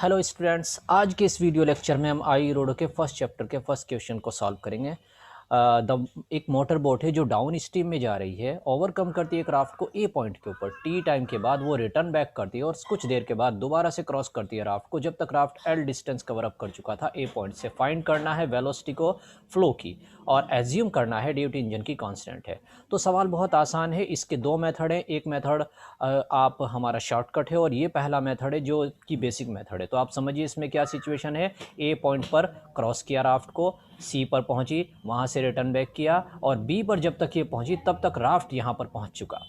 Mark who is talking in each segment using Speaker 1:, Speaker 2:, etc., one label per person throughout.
Speaker 1: Hello students, आज के इस वीडियो लेक्चर में हम आई रोड के फर्स्ट चैप्टर के फर्स्ट क्वेश्चन को सॉल्व करेंगे। एक मोटर बोट है जो डाउन स्ट्रीम में जा रही है, ओवरकम करती है क्राफ्ट को ए पॉइंट के ऊपर। टी टाइम के बाद वो रिटर्न बैक करती है और कुछ देर के बाद दोबारा से क्रॉस करती है राफ्ट को, जब तक raft L distance cover up कर चुका था ए पॉइंट से। फाइंड करना है वेलोसिटी को फ्लो की और एज्यूम करना है ड्यूटी इंजन की कांस्टेंट है। तो सवाल बहुत आसान है, इसके दो मेथड हैं। एक मेथड आप हमारा शॉर्टकट है और ये पहला मेथड है जो कि बेसिक मेथड है। तो आप समझिए इसमें क्या सिचुएशन है। ए पॉइंट पर क्रॉस किया राफ्ट को, सी पर पहुंची, वहां से रिटर्न बैक किया और बी पर जब तक ये पहुंची तब तक राफ्ट यहां पर पहुंच चुका।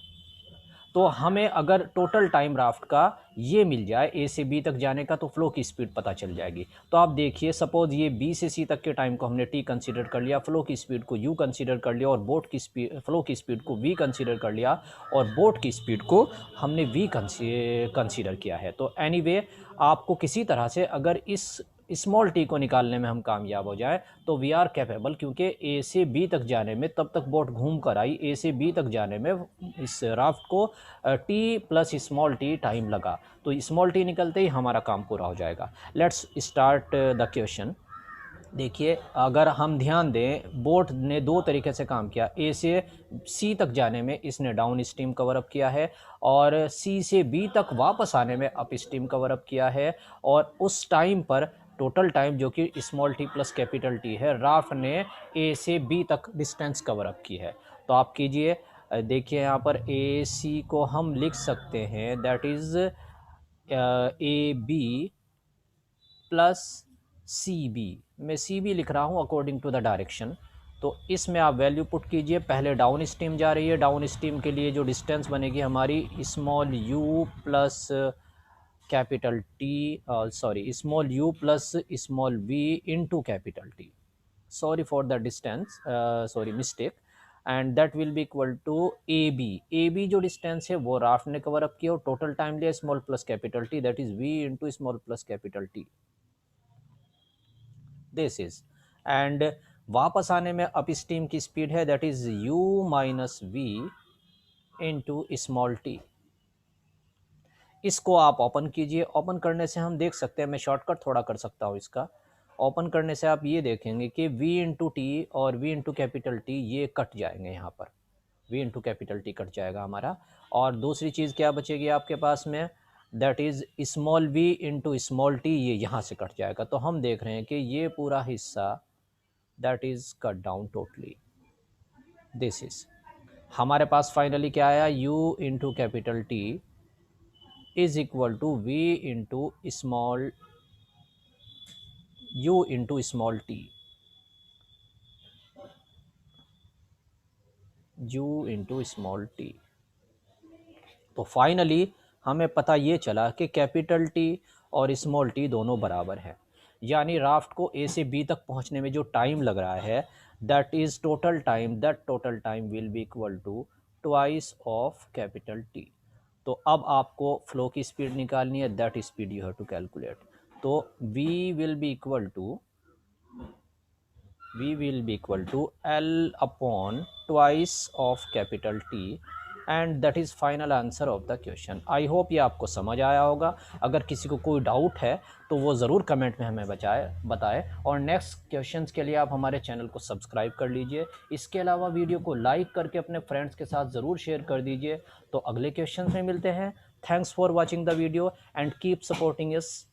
Speaker 1: तो हमें अगर टोटल टाइम राफ्ट का ये मिल जाए ए से बी तक जाने का, तो फ्लो की स्पीड पता चल जाएगी। तो आप देखिए, सपोज ये बी से सी तक के टाइम को हमने टी कंसीडर कर लिया, फ्लो की स्पीड को यू कंसीडर कर लिया और बोट की स्पीड, फ्लो की स्पीड को वी कंसीडर कर लिया और बोट की स्पीड को हमने वी कंसीडर किया है। तो एनीवे आपको किसी तरह से अगर इस स्मॉल टी को निकालने में हम कामयाब हो जाए तो वी आर कैपेबल, क्योंकि ए से बी तक जाने में तब तक बोट घूम कर आई, ए से बी तक जाने में इस राफ्ट को T plus small T time लगा। तो स्मॉल टी निकलते ही हमारा काम पूरा हो जाएगा। Let's start the question. देखिए, अगर हम ध्यान दें, बोट ने दो तरीके से काम किया। ए से सी तक जाने में इसने डाउन स्ट्रीम कवर अप किया है और सी से बी तक वापस आने में अप स्ट्रीम कवर अप किया है। और उस टाइम पर टोटल टाइम जो कि small T plus capital T है, राफ्ट ने ए से बी तक डिस्टेंस कवर अप की है। तो आप कीजिए, देखिए यहाँ पर ए सी को हम लिख सकते हैं that is A B plus C B. मैं सी बी लिख रहा हूँ अकॉर्डिंग टू द डायरेक्शन। तो इसमें आप वैल्यू पुट कीजिए। पहले डाउन स्ट्रीम जा रही है, डाउन स्ट्रीम के लिए जो डिस्टेंस बनेगी हमारी small u plus capital T, sorry small u plus small v into capital T. Sorry for the distance, sorry mistake. And that will be equal to A B. A B जो distance है वो raft ने cover up किया और total time लिया small plus capital T, that is v into small plus capital T. This is and वापस आने में अप स्ट्रीम की स्पीड है that is u minus v into small t. इसको आप ओपन कीजिए। ओपन करने से हम देख सकते हैं, मैं शॉर्टकट थोड़ा कर सकता हूँ इसका। ओपन करने से आप ये देखेंगे कि v इंटू टी और v इंटू कैपिटल टी ये कट जाएंगे। यहाँ पर v into capital T cut जाएगा हमारा। और दूसरी चीज़ क्या बचेगी आपके पास में, that is small v into small T, ये यहाँ से कट जाएगा। तो हम देख रहे हैं कि ये पूरा हिस्सा that is cut down totally. This is हमारे पास फाइनली क्या आया, u into capital T is equal to v into small u into small t, u into small t. तो फाइनली हमें पता ये चला कि कैपिटल टी और स्मॉल टी दोनों बराबर हैं। यानी राफ्ट को ए से बी तक पहुंचने में जो टाइम लग रहा है that is total time, that total time will be equal to twice of capital T. तो अब आपको फ्लो की स्पीड निकालनी है, that speed you have to calculate. तो v will be equal to L upon twice of capital T and that is final answer of the question। I hope ये आपको समझ आया होगा। अगर किसी को कोई डाउट है तो वो ज़रूर कमेंट में हमें बताए और नेक्स्ट क्वेश्चंस के लिए आप हमारे चैनल को सब्सक्राइब कर लीजिए। इसके अलावा वीडियो को लाइक करके अपने फ्रेंड्स के साथ ज़रूर शेयर कर दीजिए। तो अगले क्वेश्चन में मिलते हैं। Thanks for watching the video and keep supporting us.